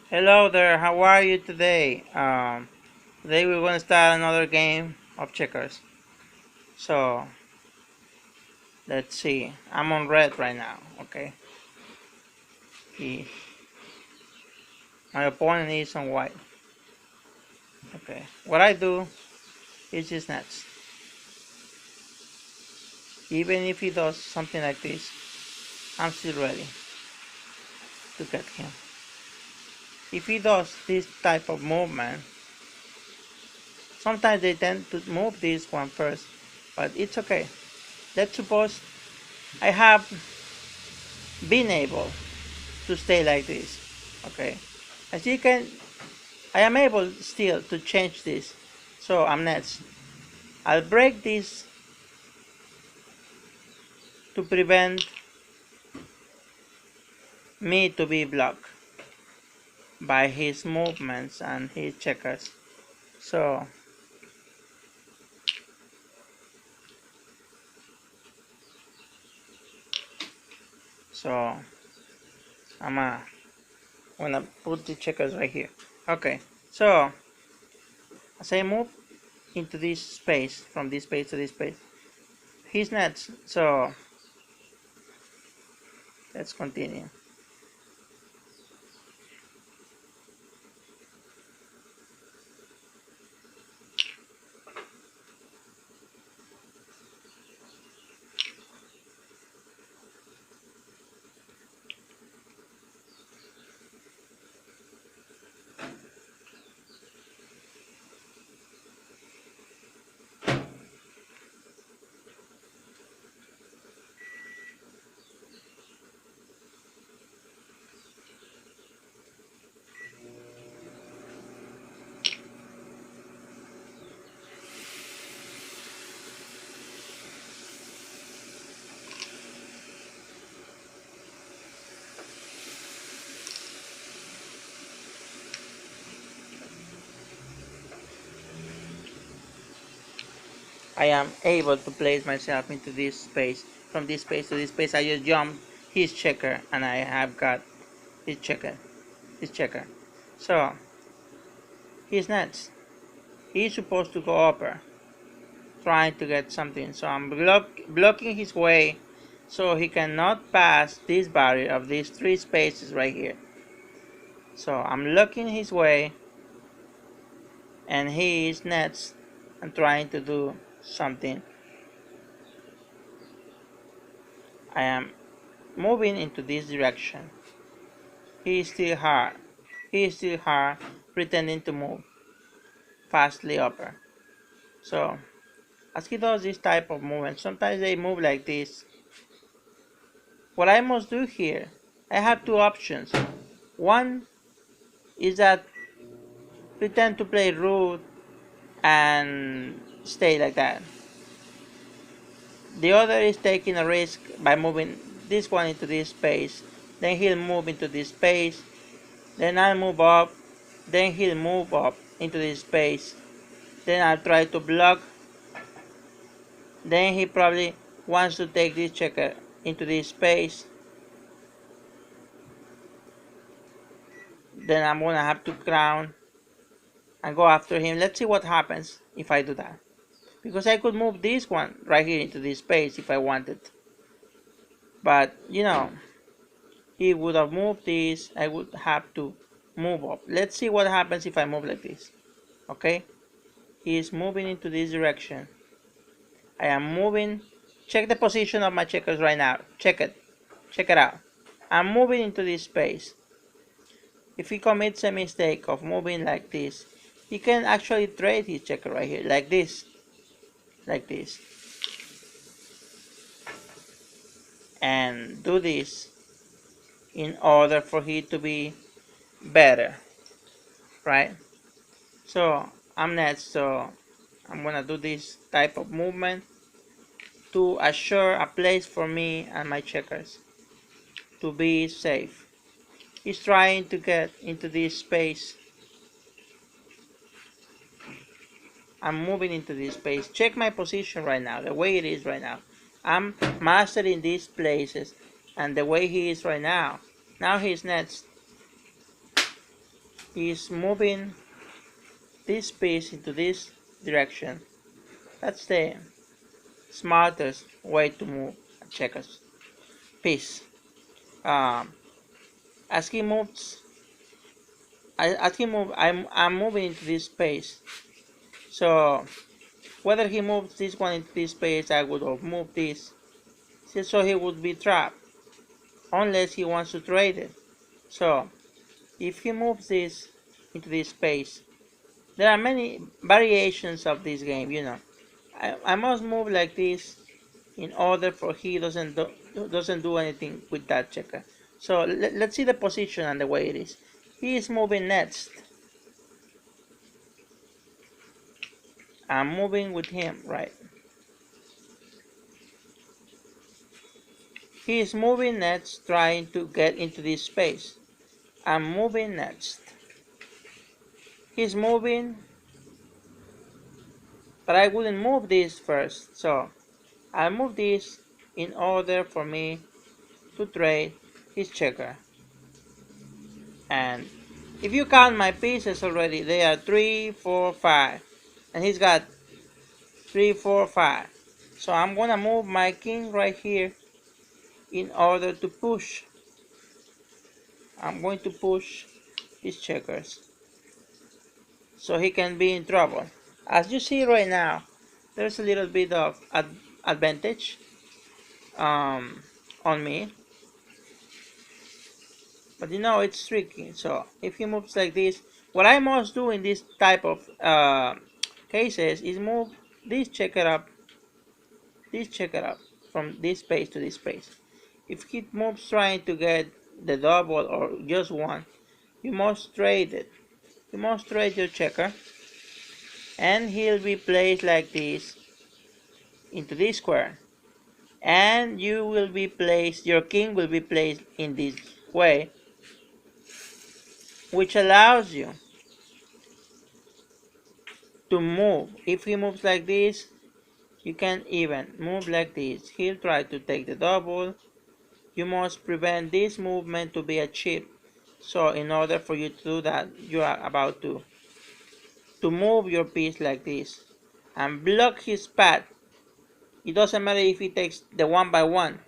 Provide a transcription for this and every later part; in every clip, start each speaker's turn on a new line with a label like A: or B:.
A: Hello there, how are you today? Today we're going to start another game of checkers. So, let's see. I'm on red right now, okay? He, my opponent is on white. Okay, what I do is just next. Even if he does something like this, I'm still ready to get him. If he does this type of movement, sometimes they tend to move this one first, but it's okay. Let's suppose I have been able to stay like this, okay? As you can, I am able still to change this. So I'm next. I'll break this to prevent me to be blocked by his movements and his checkers. So so I'm gonna put the checkers right here. Okay. So as I move into this space, from this space to this space, he's next. So let's continue. I am able to place myself into this space. From this space to this space, I just jump his checker and I have got his checker. His checker. So he's next. He's supposed to go upper, trying to get something. So I'm blocking his way so he cannot pass this barrier of these three spaces right here. So I'm blocking his way and he is next and trying to do something. I am moving into this direction. He is still hard. He is still hard, pretending to move fastly upper. So as he does this type of movement, sometimes they move like this. What I must do here, I have two options. One is that pretend to play rude and stay like that. The other is taking a risk by moving this one into this space. Then he'll move into this space. Then I'll move up. Then he'll move up into this space. Then I'll try to block. Then he probably wants to take this checker into this space. Then I'm gonna have to crown and go after him. Let's see what happens if I do that. Because I could move this one right here into this space if I wanted. But, he would have moved this. I would have to move up. Let's see what happens if I move like this. Okay? He is moving into this direction. I am moving. Check the position of my checkers right now. Check it. Check it out. I'm moving into this space. If he commits a mistake of moving like this, he can actually trade his checker right here, like this. Like this. And do this in order for it to be better, right? So I'm next, so I'm gonna do this type of movement to assure a place for me and my checkers to be safe. He's trying to get into this space. I'm moving into this space. Check my position right now, the way it is right now. I'm mastering these places and the way he is right now. Now he's next. He's moving this piece into this direction. That's the smartest way to move a checkers piece. Um, as he moves, I'm moving into this space. So whether he moves this one into this space, I would have moved this. So he would be trapped unless he wants to trade it. So if he moves this into this space, there are many variations of this game. I must move like this in order for he doesn't do anything with that checker. So let's see the position and the way it is. He is moving next. I'm moving with him, right? He is moving next, trying to get into this space. I'm moving next. He's moving, but I wouldn't move this first. So I'll move this in order for me to trade his checker. And if you count my pieces already, they are 3, 4, 5. And he's got 3, 4, 5. So I'm gonna move my king right here in order to push. I'm going to push his checkers so he can be in trouble. As you see right now, there's a little bit of advantage on me, but it's tricky. So if he moves like this, what I must do in this type of cases is move this checker up from this space to this space. If he moves trying to get the double or just one, you must trade it. You must trade your checker, and he'll be placed like this into this square, and your king will be placed in this way, which allows you to move. If he moves like this, you can even move like this. He'll try to take the double. You must prevent this movement to be achieved. So in order for you to do that, you are about to move your piece like this and block his path. It doesn't matter if he takes the one by one.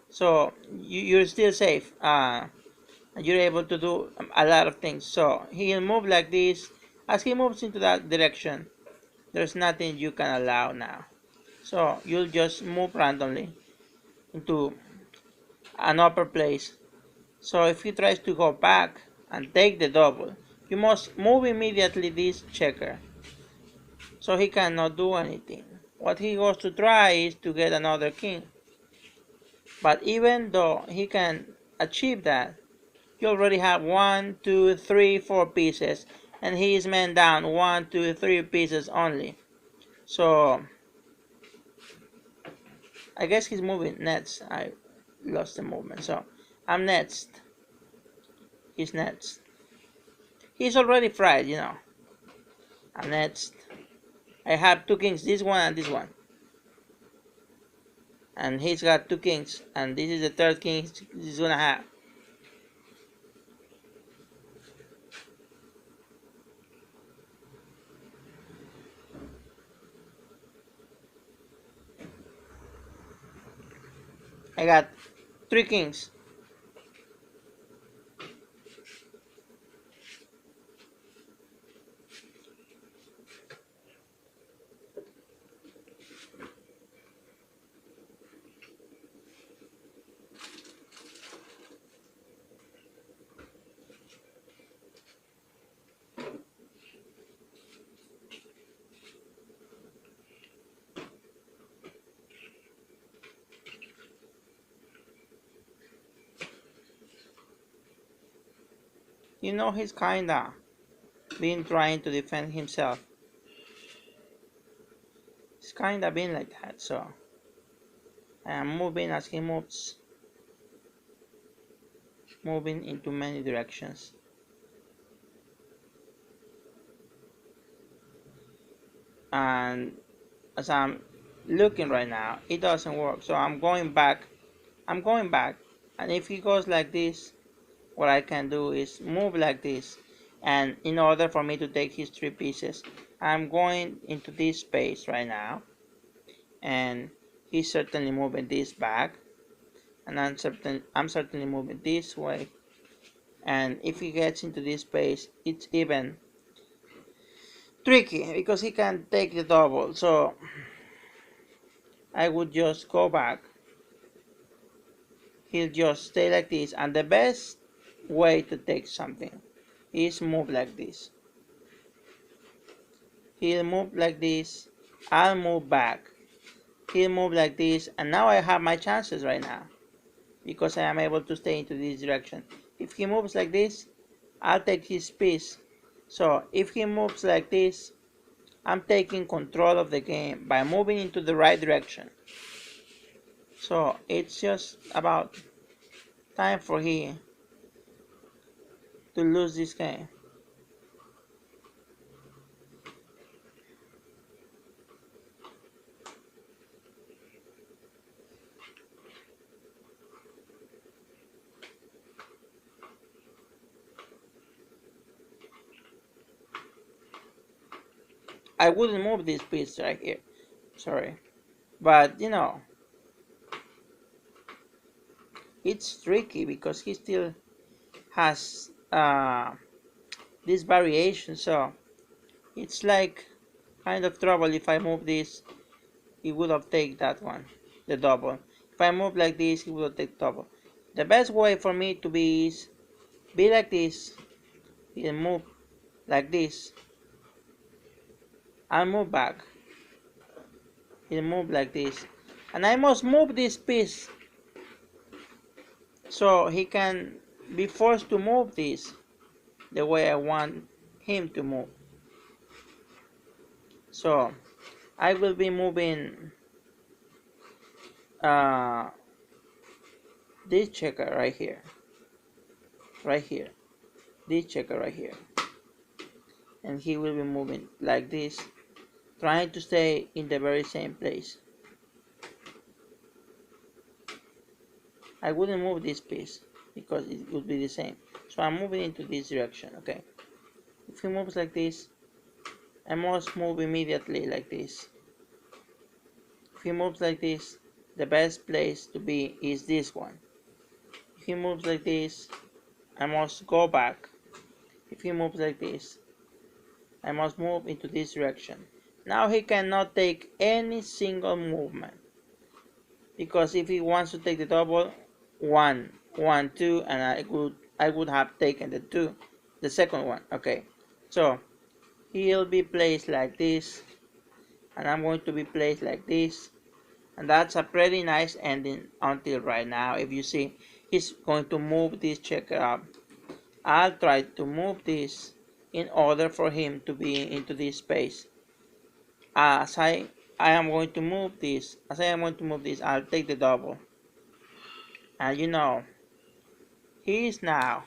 A: So you're still safe. You're able to do a lot of things. So he'll move like this. As he moves into that direction, there's nothing you can allow now. So you'll just move randomly into an upper place. So if he tries to go back and take the double, you must move immediately this checker, so he cannot do anything. What he goes to try is to get another king. But even though he can achieve that, you already have 1, 2, 3, 4 pieces, and he is man down 1, 2, 3 pieces only. So I guess he's moving next. I lost the movement, so I'm next. He's next. He's already fried, I'm next. I have 2 kings, this one and this one. And he's got 2 kings, and this is the 3rd king he's gonna have. I got 3 kings. He's kinda been trying to defend himself. He's kinda been like that, so I am moving as he moves, moving into many directions. And as I'm looking right now, it doesn't work, so I'm going back, and if he goes like this, what I can do is move like this, And in order for me to take his 3 pieces, I'm going into this space right now, and he's certainly moving this back, and I'm certainly moving this way. And if he gets into this space, it's even tricky because he can take the double. So I would just go back. He'll just stay like this, and the best way to take something is move like this. He'll move like this, I'll move back. He'll move like this, and now I have my chances right now because I am able to stay into this direction. If he moves like this, I'll take his piece. So if he moves like this, I'm taking control of the game by moving into the right direction. So it's just about time for him to lose this game. I wouldn't move this piece right here, sorry, but you know, it's tricky because he still has this variation, so it's like kind of trouble. If I move this, he would have taken that one, the double. If I move like this, he would have taken double. The best way for me to be is be like this, and move like this, and move back, and move like this, and I must move this piece so he can be forced to move this the way I want him to move. So I will be moving this checker right here, this checker right here, and he will be moving like this, trying to stay in the very same place. I wouldn't move this piece because it would be the same, so I'm moving into this direction. Okay, if he moves like this, I must move immediately like this. If he moves like this, the best place to be is this one. If he moves like this, I must go back. If he moves like this, I must move into this direction. Now he cannot take any single movement, because if he wants to take the double, 1, 1, 2, and I would have taken the 2, the second one. Okay, so he'll be placed like this, and I'm going to be placed like this, and that's a pretty nice ending until right now. If you see, he's going to move this checker up. I'll try to move this in order for him to be into this space. As I am going to move this, I'll take the double. And you know, he is now,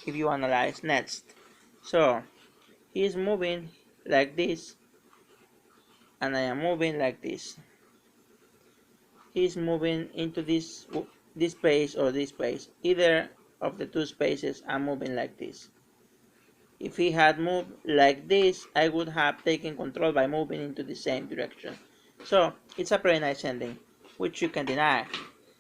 A: if you analyze next, so he is moving like this, and I am moving like this. He is moving into this space or this space. Either of the two spaces, I'm moving like this. If he had moved like this, I would have taken control by moving into the same direction. So it's a pretty nice ending, which you can deny.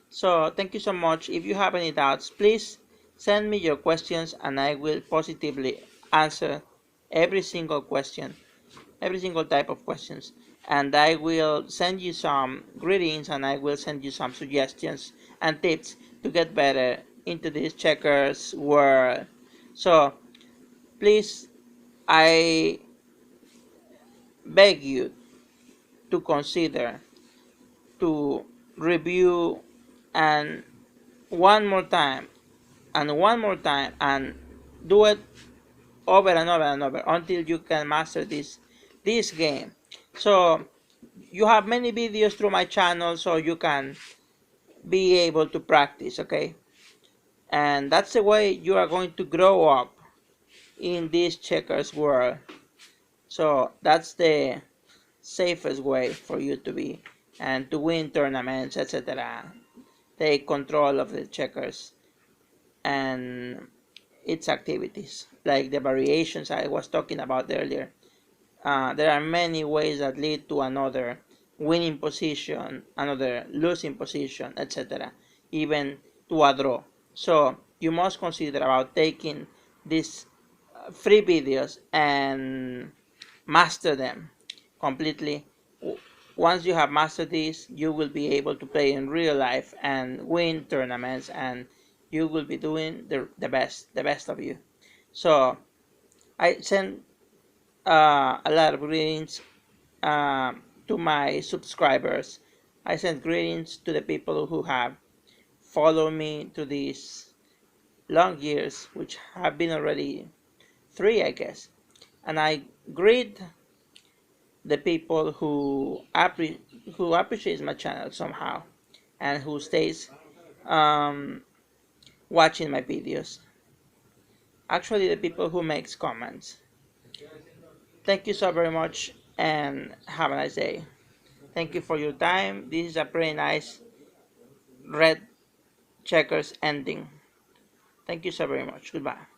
A: So thank you so much. If you have any doubts, please send me your questions, and I will positively answer every single question, every single type of questions. And I will send you some greetings, and I will send you some suggestions and tips to get better into this checkers world. So please, I beg you to consider to review and one more time and one more time, and do it over and over and over until you can master this game. So you have many videos through my channel, so you can be able to practice, okay? And that's the way you are going to grow up in this checkers world. So that's the safest way for you to be and to win tournaments, etc. Take control of the checkers, and its activities, like the variations I was talking about earlier. There are many ways that lead to another winning position, another losing position, etc., even to a draw. So you must consider about taking these free videos and master them completely. Once you have mastered this, you will be able to play in real life and win tournaments, and you will be doing the best of you. So I send a lot of greetings uh, to my subscribers. I send greetings to the people who have followed me through these long years, which have been already 3, I guess. And I greet the people who appreciates my channel somehow, and who stays um, watching my videos. Actually, the people who makes comments. Thank you so very much, and have a nice day. Thank you for your time. This is a pretty nice red checkers ending. Thank you so very much. Goodbye.